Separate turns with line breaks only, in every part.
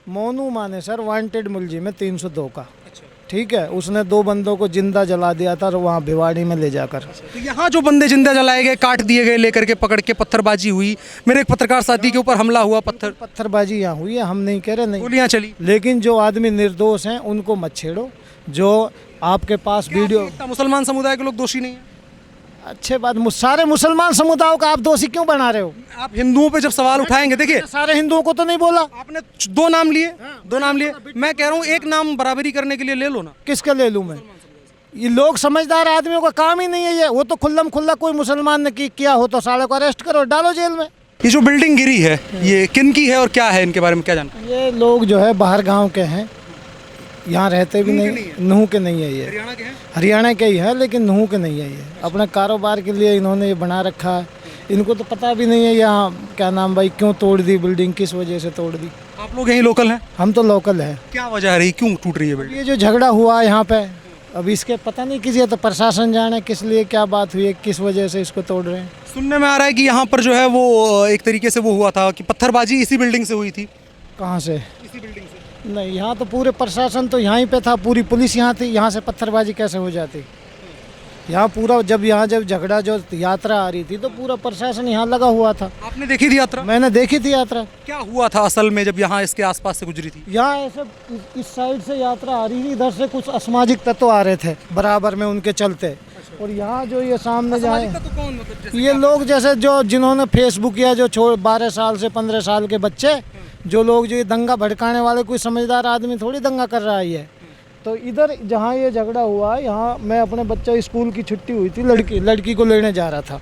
Monu Manesar wanted मुलजिम है 302 का। ठीक है, उसने 2 बंदों को जिंदा जला दिया था वहाँ भिवाड़ी में ले जाकर।
तो यहाँ जो बंदे जिंदा जलाए गए, काट दिए गए, लेकर के पकड़ के पत्थरबाजी हुई, मेरे एक पत्रकार साथी के ऊपर हमला हुआ,
पत्थरबाजी यहाँ हुई है, हम नहीं कह रहे, नहीं
गोलियां चली।
लेकिन जो आदमी निर्दोष हैं उनको मत छेड़ो। जो आपके पास वीडियो,
मुसलमान समुदाय के लोग दोषी नहीं है?
अच्छे बात, सारे मुसलमान समुदायों का आप दोषी क्यों बना रहे हो?
आप हिंदुओं पे जब सवाल उठाएंगे, देखिए
सारे हिंदुओं को तो नहीं बोला
आपने 2 नाम लिए, 2 नाम लिए, मैं कह रहा हूँ एक नाम बराबरी करने के लिए ले लो ना।
किसका ले लूँ मैं? ये लोग समझदार आदमियों का काम ही नहीं है ये। वो तो खुल्लम खुल्ला कोई मुसलमान ने किया हो तो साले को अरेस्ट करो, डालो जेल में।
ये जो बिल्डिंग गिरी है ये किन की है और क्या है, इनके बारे में क्या जानते
ये लोग जो है बाहर गांव के हैं, यहाँ रहते भी नहीं, नूह के नहीं है ये,
हरियाणा के हैं?
हरियाणा के ही है लेकिन नूह के नहीं है ये। अपने कारोबार के लिए इन्होंने ये बना रखा है। इनको तो पता भी नहीं है यहाँ क्या नाम भाई क्यों तोड़ दी बिल्डिंग, किस वजह से तोड़ दी।
आप लोग यहीं लोकल हैं?
हम तो लोकल है।
क्या वजह रही, क्यों टूट रही है बिल्डिंग?
ये जो झगड़ा हुआ है यहाँ पे, अब इसके पता नहीं किसी, तो प्रशासन जाने किस लिए क्या बात हुई है, किस वजह से इसको तोड़ रहे हैं।
सुनने में आ रहा है कि यहाँ पर जो है वो एक तरीके से वो हुआ था कि पत्थरबाजी इसी बिल्डिंग से हुई थी।
कहाँ से?
इसी बिल्डिंग से?
नहीं, यहाँ तो पूरे प्रशासन तो यहीं पे था, पूरी पुलिस यहाँ थी, यहाँ से पत्थरबाजी कैसे हो जाती? यहाँ पूरा जब झगड़ा जो यात्रा आ रही थी तो पूरा प्रशासन यहाँ लगा हुआ था।
आपने देखी थी यात्रा?
मैंने देखी थी यात्रा।
क्या हुआ था असल में जब यहाँ इसके आसपास से गुजरी थी?
यहाँ ऐसे इस साइड से यात्रा आ रही थी, इधर से कुछ असामाजिक तत्व आ रहे थे बराबर में उनके चलते। और यहाँ जो ये सामने जाए ये लोग जैसे जो जिन्होंने फेसबुक या जो 12 साल से 15 साल के बच्चे, जो लोग जो ये दंगा भड़काने वाले, कोई समझदार आदमी थोड़ी दंगा कर रहा है। तो इधर जहाँ ये झगड़ा हुआ, यहाँ मैं अपने बच्चा स्कूल की छुट्टी हुई थी, लड़की को लेने जा रहा था,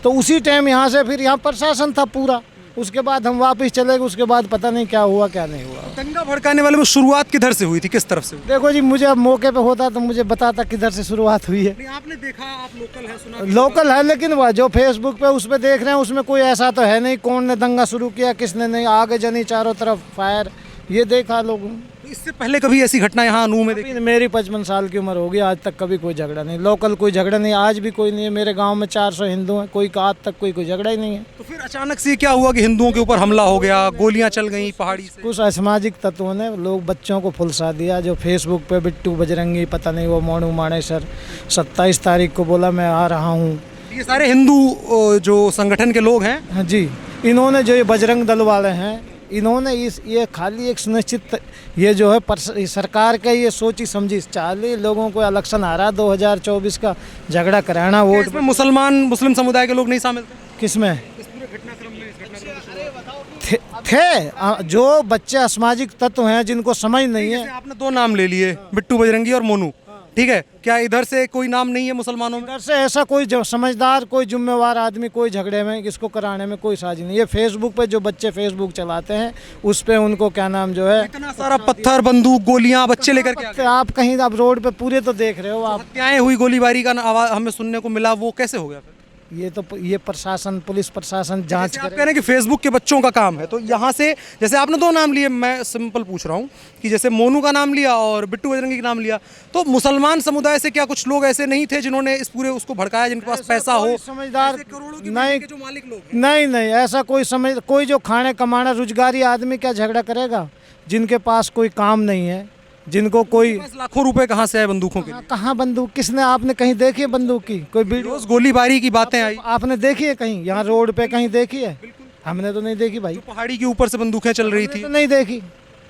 तो उसी टाइम यहाँ से फिर यहाँ प्रशासन था पूरा। उसके बाद हम वापस चले गए, उसके बाद पता नहीं क्या हुआ क्या नहीं हुआ।
दंगा भड़काने वाले में शुरुआत किधर से हुई थी, किस तरफ से?
देखो जी, मुझे अब मौके पे होता तो मुझे बताता किधर से शुरुआत हुई है।
नहीं, आपने देखा, आप लोकल है, सुना?
लोकल है, लेकिन वह जो फेसबुक पे उस पे देख रहे हैं उसमें कोई ऐसा तो है नहीं कौन ने दंगा शुरू किया किसने नहीं। आगे जनी चारों तरफ फायर, ये देखा लोगों।
इससे पहले कभी ऐसी घटना यहाँ नूह में देखी?
मेरी 55 साल की उम्र होगी, आज तक कभी कोई झगड़ा नहीं, लोकल कोई झगड़ा नहीं, आज भी कोई नहीं है। मेरे गांव में 400 हिंदू हैं, कोई आज तक कोई झगड़ा ही नहीं है।
तो फिर अचानक से क्या हुआ कि हिंदुओं के ऊपर हमला हो गया, गोलियां चल गई पहाड़ी से?
कुछ असामाजिक तत्वों ने लोग बच्चों को फुलसा दिया। जो फेसबुक पे बिट्टू बजरंगी, पता नहीं वो मोनू मानेसर, 27 तारीख को बोला मैं आ रहा हूँ।
ये सारे हिंदू जो संगठन के लोग हैं?
हाँ जी, इन्होंने जो ये बजरंग दल वाले हैं, इन्होंने ये खाली एक सुनिश्चित, ये जो है सरकार का ये सोची समझी चाली लोगों को इलेक्शन आ रहा 2024 का झगड़ा कराना वोट
में। मुस्लिम समुदाय के लोग नहीं शामिल थे?
किसमें? थे जो बच्चे असामाजिक तत्व हैं जिनको समझ नहीं है।
आपने 2 नाम ले लिए, बिट्टू बजरंगी और मोनू, ठीक है, क्या इधर से कोई नाम नहीं है मुसलमानों में?
इधर से ऐसा कोई जो समझदार, कोई जिम्मेवार आदमी कोई झगड़े में इसको कराने में कोई साजिश नहीं। ये फेसबुक पे जो बच्चे फेसबुक चलाते हैं उस पे उनको क्या नाम जो है,
इतना सारा पत्थर, बंदूक, गोलियां बच्चे लेकर के
आप कहीं आप रोड पे पूरे तो देख रहे हो आप।
हत्याएं हुई, गोलीबारी का आवाज हमें सुनने को मिला, वो कैसे हो गया?
ये तो ये प्रशासन, पुलिस प्रशासन जांच करे।
आप कह रहे हैं कि फेसबुक के बच्चों का काम है, तो यहाँ से जैसे आपने 2 नाम लिए, मैं सिंपल पूछ रहा हूँ कि जैसे मोनू का नाम लिया और बिट्टू बजरंगी का नाम लिया, तो मुसलमान समुदाय से क्या कुछ लोग ऐसे नहीं थे जिन्होंने इस पूरे उसको भड़काया, जिनके पास पैसा हो,
समझदार?
नहीं, जो मालिक लोग?
नहीं, ऐसा कोई जो खाने कमाना रोजगारी आदमी क्या झगड़ा करेगा? जिनके पास कोई काम नहीं है, जिनको कोई
लाखों रुपए कहाँ से है बंदूकों के?
कहाँ बंदूक? किसने, आपने कहीं देखी है बंदूक की कोई वीडियो?
गोलीबारी की बातें आई,
आपने देखी है कहीं यहाँ रोड पे कहीं देखी है? हमने तो नहीं देखी भाई।
पहाड़ी के ऊपर से बंदूकें चल रही थी,
तो नहीं देखी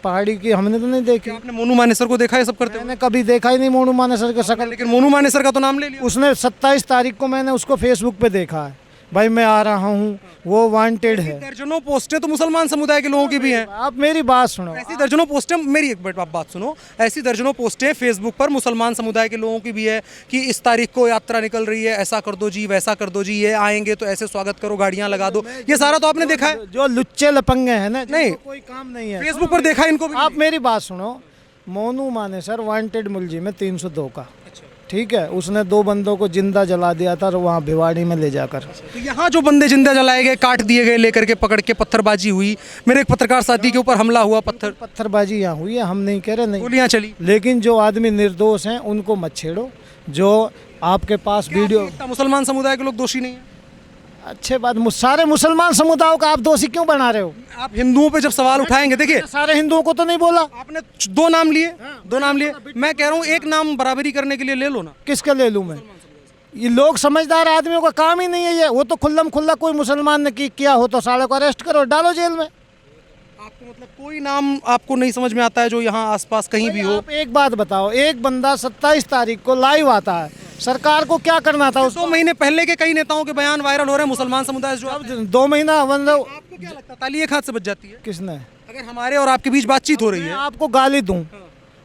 पहाड़ी की, हमने तो नहीं देखी।
आपने मोनू मानेसर को देखा है सब करते?
मैंने कभी देखा ही नहीं मोनू मानेसर का शकल।
लेकिन मोनू मानेसर का तो नाम ले लिया
उसने। 27 तारीख को मैंने उसको फेसबुक पे देखा है, भाई मैं आ रहा हूँ, वो वांटेड है।
दर्जनों पोस्टें तो मुसलमान समुदाय के लोगों की भी हैं।
आप मेरी बात सुनो।
ऐसी दर्जनों पोस्टें, मेरी एक मिनट आप बात सुनो, ऐसी दर्जनों पोस्टें फेसबुक पर मुसलमान समुदाय के लोगों की भी है कि इस तारीख को यात्रा निकल रही है, ऐसा कर दो जी, वैसा कर दो जी, ये आएंगे तो ऐसे स्वागत करो, गाड़ियां लगा दो, ये सारा तो आपने देखा है?
जो लुच्चे लपंगे हैं ना,
नहीं,
कोई काम नहीं है,
फेसबुक पर देखा इनको भी?
आप मेरी बात सुनो। मोनू मानेसर वांटेड मुलजिम है 302 का। ठीक है, उसने 2 बंदों को जिंदा जला दिया था वहाँ भिवाड़ी में ले जाकर।
तो यहाँ जो बंदे जिंदा जलाए गए, काट दिए गए, लेकर के पकड़ के पत्थरबाजी हुई, मेरे एक पत्रकार साथी के ऊपर हमला हुआ,
पत्थरबाजी यहाँ हुई है, हम नहीं कह रहे, नहीं,
गोलियां चली।
लेकिन जो आदमी निर्दोष हैं उनको मत छेड़ो। जो आपके पास वीडियो,
मुसलमान समुदाय के लोग दोषी नहीं है?
अच्छे बात, सारे मुसलमान समुदायों का आप दोषी क्यों बना रहे हो?
आप हिंदुओं पे जब सवाल उठाएंगे, देखिए
सारे हिंदुओं को तो नहीं बोला।
आपने दो नाम लिए, दो नाम लिए, मैं कह रहा हूँ एक नाम बराबरी करने के लिए ले लो ना।
किसका ले लूँ मैं? ये लोग समझदार आदमियों का काम ही नहीं है ये। वो तो खुल्लम खुल्ला कोई मुसलमान ने किया हो तो साले को अरेस्ट करो, डालो जेल में।
आपको मतलब कोई नाम आपको नहीं समझ में आता है जो यहाँ आसपास कहीं भी हो?
आप एक बात बताओ, एक बंदा 27 तारीख को लाइव आता है, सरकार को क्या करना था?
2 महीने पहले के कई नेताओं के बयान वायरल हो रहे हैं मुसलमान समुदाय से जो
अब 2 महीना मतलब
आपको क्या लगता है ताली एक हाथ से बच जाती है?
किसने?
अगर हमारे और आपके बीच बातचीत हो रही
मैं
है,
आपको गाली दूं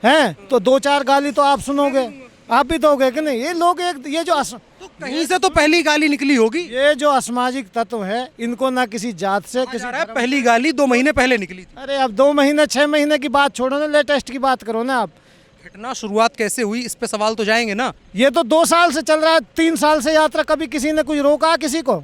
हैं तो 2-4 गाली तो आप सुनोगे, आप भी दोगे कि नहीं? ये लोग ये जो
तो कहीं से तो पहली गाली निकली होगी।
ये जो असामाजिक तत्व है, इनको ना किसी जात से किसी धर्म-
पहली गाली 2 महीने पहले निकली थी।
अरे अब 2 महीने 6 महीने की बात छोड़ो ना, लेटेस्ट की बात करो ना आप।
घटना शुरुआत कैसे हुई इस पे सवाल तो जाएंगे ना।
ये तो 2 साल से चल रहा है, 3 साल से यात्रा, कभी किसी ने कुछ रोका किसी को?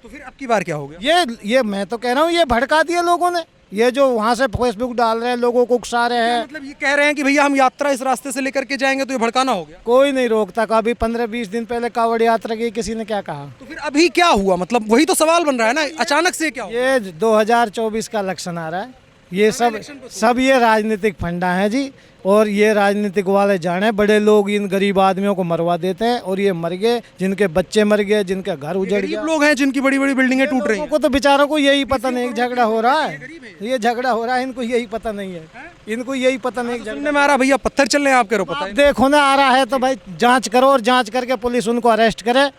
तो फिर अब की बार क्या हो गया?
ये मैं तो कह रहा हूँ, ये भड़का दिए लोगों ने। ये जो वहाँ से फेसबुक डाल रहे हैं, लोगों को उकसा रहे हैं।
मतलब ये कह रहे हैं कि भैया हम यात्रा इस रास्ते से लेकर के जाएंगे तो ये भड़काना हो गया।
कोई नहीं रोकता। कभी 15-20 दिन पहले कांवड़ यात्रा की किसी ने क्या कहा?
तो फिर अभी क्या हुआ? मतलब वही तो सवाल बन रहा है ना, अचानक से क्या हुआ?
ये 2024 का इलेक्शन आ रहा है, ये सब ये राजनीतिक फंडा है जी। और ये राजनीतिक वाले जाने, बड़े लोग इन गरीब आदमियों को मरवा देते हैं और ये मर गए, जिनके बच्चे मर गए, जिनके घर उजड़ गए।
गरीब लोग हैं जिनकी बड़ी बड़ी बिल्डिंगें टूट रही हैं।
को तो बेचारों को यही पता नहीं झगड़ा हो रहा है, ये झगड़ा हो रहा है, इनको यही पता नहीं है, इनको यही पता नहीं।
सुनने में आ रहा भैया पत्थर चल रहे हैं आपके, पता
आप
है?
देखो ना, आ रहा है तो भाई जांच करो, और जांच करके पुलिस उनको अरेस्ट करे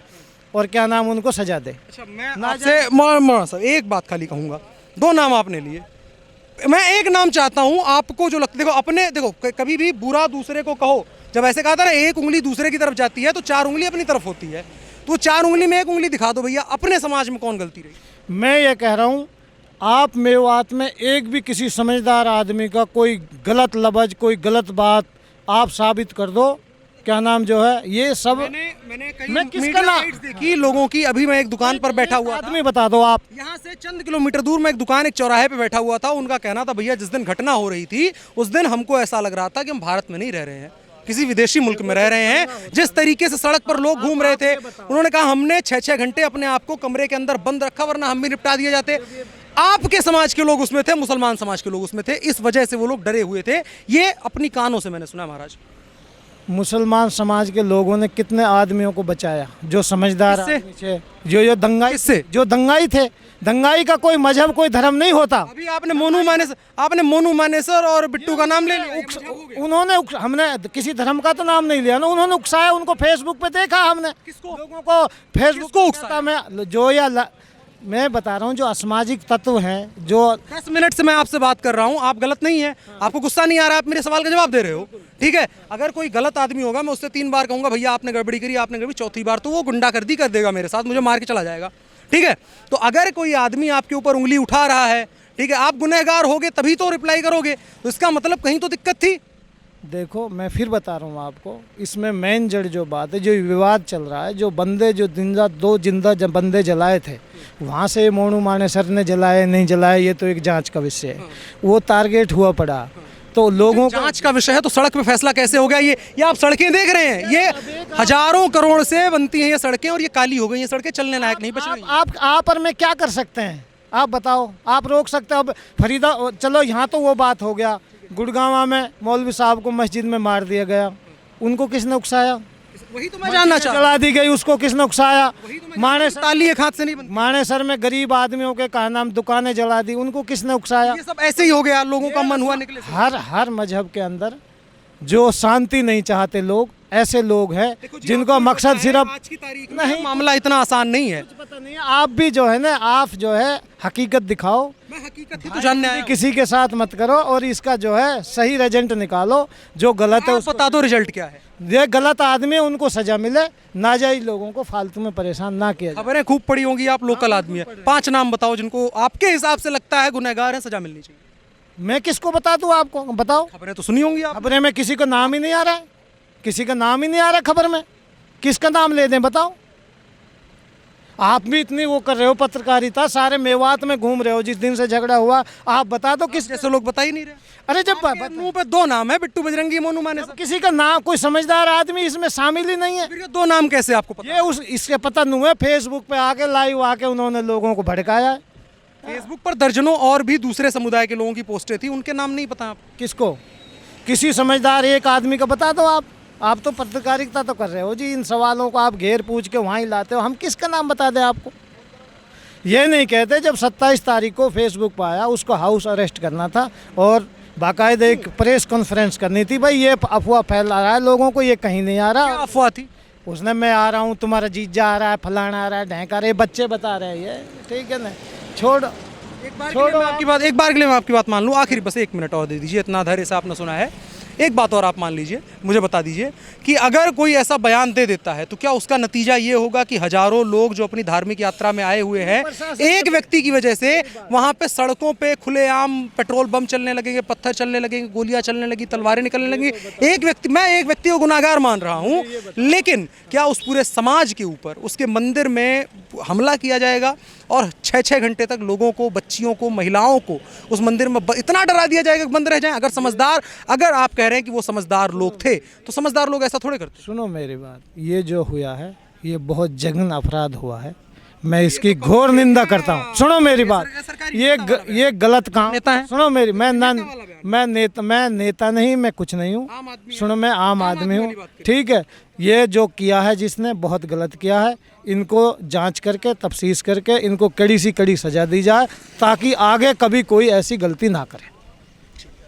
और क्या नाम उनको सजा दे।
अच्छा, मैं आपसे एक बात खाली कहूँगा, 2 नाम आपने लिए, मैं एक नाम चाहता हूँ आपको जो लगता, देखो अपने, देखो कभी भी बुरा दूसरे को कहो, जब ऐसे कहा था ना एक उंगली दूसरे की तरफ जाती है तो 4 उंगली अपनी तरफ होती है, तो 4 उंगली में 1 उंगली दिखा दो भैया, अपने समाज में कौन गलती रही?
मैं ये कह रहा हूँ, आप मेवात में एक भी किसी समझदार आदमी का कोई गलत लफ्ज, कोई गलत बात आप साबित कर दो, क्या नाम जो है ये सब।
मैंने कई
मैं किसका
मीडिया
नाम
साइट्स देखी लोगों की। अभी मैं एक दुकान पर बैठा हुआ था,
आदमी बता दो आप।
यहाँ से चंद किलोमीटर दूर में एक दुकान, एक चौराहे पे बैठा हुआ था। उनका कहना था भैया जिस दिन घटना हो रही थी उस दिन हमको ऐसा लग रहा था कि हम भारत में नहीं रह रहे हैं, किसी विदेशी मुल्क में रह रहे हैं। जिस तरीके से सड़क पर लोग घूम रहे थे, उन्होंने कहा हमने 6-6 घंटे अपने आप को कमरे के अंदर बंद रखा, वरना हम भी निपटा दिए जाते। आपके समाज के लोग उसमें थे, मुसलमान समाज के लोग उसमें थे, इस वजह से वो लोग डरे हुए थे। ये अपनी कानों से मैंने सुना महाराज।
मुसलमान समाज के लोगों ने कितने आदमियों को बचाया जो समझदार
किससे?
आदमी थे, जो दंगाई,
किससे?
जो दंगाई थे। दंगाई का कोई मजहब, कोई धर्म नहीं होता।
अभी आपने मोनू मानेसर और बिट्टू का नाम ले लिया।
उन्होंने हमने किसी धर्म का तो नाम नहीं लिया ना, उन्होंने उकसाया, उनको फेसबुक पे देखा हमने।
किसको?
लोगों को फेसबुक
किसको
पे
उकसाया?
मैं जो मैं बता रहा हूँ, जो असामाजिक तत्व हैं, जो
10 मिनट से मैं आपसे बात कर रहा हूँ, आप गलत नहीं है, आपको गुस्सा नहीं आ रहा, आप मेरे सवाल का जवाब दे रहे हो, ठीक है। अगर कोई गलत आदमी होगा, मैं उससे 3 बार कहूँगा भैया आपने गड़बड़ी करी, आपने गड़बड़ी, चौथी बार तो वो गुंडागर्दी कर देगा मेरे साथ, मुझे मार के चला जाएगा, ठीक है। तो अगर कोई आदमी आपके ऊपर उंगली उठा रहा है, ठीक है, आप गुनहगार होगे तभी तो रिप्लाई करोगे, तो इसका मतलब कहीं तो दिक्कत थी।
देखो मैं फिर बता रहा हूँ आपको, इसमें मेन जड़ जो बात है, जो विवाद चल रहा है, जो बंदे जो दो जिंदा बंदे जलाए थे, वहाँ से मोनू मानेसर ने जलाए नहीं जलाए, ये तो एक जांच का विषय है, वो टारगेट हुआ पड़ा। तो लोगों को
जांच का विषय है तो सड़क पे फैसला कैसे हो गया? ये आप सड़कें देख रहे हैं, ये हजारों करोड़ से बनती हैं ये सड़कें, और ये काली हो गई ये सड़कें, चलने लायक नहीं बच रही।
आप और मैं क्या कर सकते हैं? आप बताओ, आप रोक सकते हो? अब फरीदा, चलो यहाँ तो वो बात हो गया, गुड़गांव में मौलवी साहब को मस्जिद में मार दिया गया, उनको किसने उकसाया?
वही तो मैं जानना चाहता हूं।
जला दी गई, उसको किसने उकसाया? मानेसर,
ताली एक हाथ से नहीं बनती।
मानेसर में गरीब आदमियों के कहा नाम दुकानें जला दी, उनको किसने उकसाया?
ये सब ऐसे ही हो गया, लोगों का मन हुआ निकले।
हर मजहब के अंदर जो शांति नहीं चाहते लोग, ऐसे लोग हैं जिनको मकसद सिर्फ
आज की तारीख में मामला इतना आसान नहीं है।
पता नहीं है। आप भी जो है ना, आप जो है हकीकत दिखाओ,
मैं हकीकत ही तो जानने आया हूं।
किसी के साथ मत करो, और इसका जो है सही रिजल्ट निकालो। जो गलत है
आप बता दो रिजल्ट क्या है।
ये गलत आदमी है, उनको सजा मिले, नाजायज लोगों को फालतू में परेशान ना किया जाए।
खबरें खूब पड़ी होंगी, आप लोकल आदमी है, 5 नाम बताओ जिनको आपके हिसाब से लगता है गुनहगार है, सजा मिलनी चाहिए।
मैं किसको बता दूं आपको? बताओ।
खबरें तो सुनी होंगी आप।
खबरें में किसी का नाम ही नहीं आ रहा है, किसी का नाम ही नहीं आ रहा खबर में, किसका नाम ले दें बताओ? आप भी इतनी वो कर रहे हो पत्रकारिता, सारे मेवात में घूम रहे हो, जिस दिन से झगड़ा हुआ आप बता दो किस।
जैसे लोग बता ही नहीं रहे।
अरे जब
मुंह पे दो नाम है, बिट्टू बजरंगी, मोनू माने।
किसी का नाम, कोई समझदार आदमी इसमें शामिल ही नहीं है।
फिर ये दो नाम कैसे आपको पता?
ये उस इसके पता नहीं है, फेसबुक पे आके लाइव आके उन्होंने लोगों को भड़काया है।
फेसबुक पर दर्जनों और भी दूसरे समुदाय के लोगों की पोस्टें थी, उनके नाम नहीं पता आप?
किसको? किसी समझदार एक आदमी का बता दो आप तो पत्रकारिता तो कर रहे हो जी, इन सवालों को आप घेर पूछ के वहाँ ही लाते हो, हम किसका नाम बता दें आपको? ये नहीं कहते जब 27 तारीख को फेसबुक पर आया उसको हाउस अरेस्ट करना था और बाकायदा एक प्रेस कॉन्फ्रेंस करनी थी, भाई ये अफवाह फैला रहा है लोगों को, ये कहीं नहीं आ
क्या
रहा।
अफवाह थी?
उसने मैं आ रहा हूँ, तुम्हारा जीजा आ रहा है, फलाना आ रहा है, ढैंका रहे, बच्चे बता रहे हैं, ये ठीक है ना, छोड़।
एक बार के लिए मैं आपकी बात मान लूँ, आखिरी बस 1 मिनट और दे दीजिए, इतना धैर्य से आपने सुना है। एक बात और आप मान लीजिए, मुझे बता दीजिए कि अगर कोई ऐसा बयान दे देता है तो क्या उसका नतीजा ये होगा कि हजारों लोग जो अपनी धार्मिक यात्रा में आए हुए हैं, एक व्यक्ति की वजह से वहां पे सड़कों पे खुलेआम पेट्रोल बम चलने लगेंगे, पत्थर चलने लगेंगे, गोलियां चलने लगी, तलवारें निकलने लगेंगी? मैं एक व्यक्ति को गुनाहगार मान रहा हूं, लेकिन क्या उस पूरे समाज के ऊपर, उसके मंदिर में हमला किया जाएगा और 6-6 घंटे तक लोगों को, बच्चियों को, महिलाओं को उस मंदिर में इतना डरा दिया जाएगा कि बंद रह जाएं? अगर आप कह रहे हैं कि वो समझदार लोग थे, तो समझदार लोग ऐसा थोड़े करते।
सुनो मेरी बात, ये जो हुआ है ये बहुत जघन्य अपराध हुआ है, मैं इसकी घोर निंदा करता हूँ। सुनो मेरी बात, ये गलत काम।
नेता है?
सुनो मेरी, मैं नेता नहीं, मैं कुछ नहीं हूँ। सुनो, मैं आम आदमी हूँ, ठीक है। ये जो किया है जिसने, बहुत गलत किया है, इनको जांच करके तफ्तीश करके इनको कड़ी सी कड़ी सजा दी जाए ताकि आगे कभी कोई ऐसी गलती ना करे।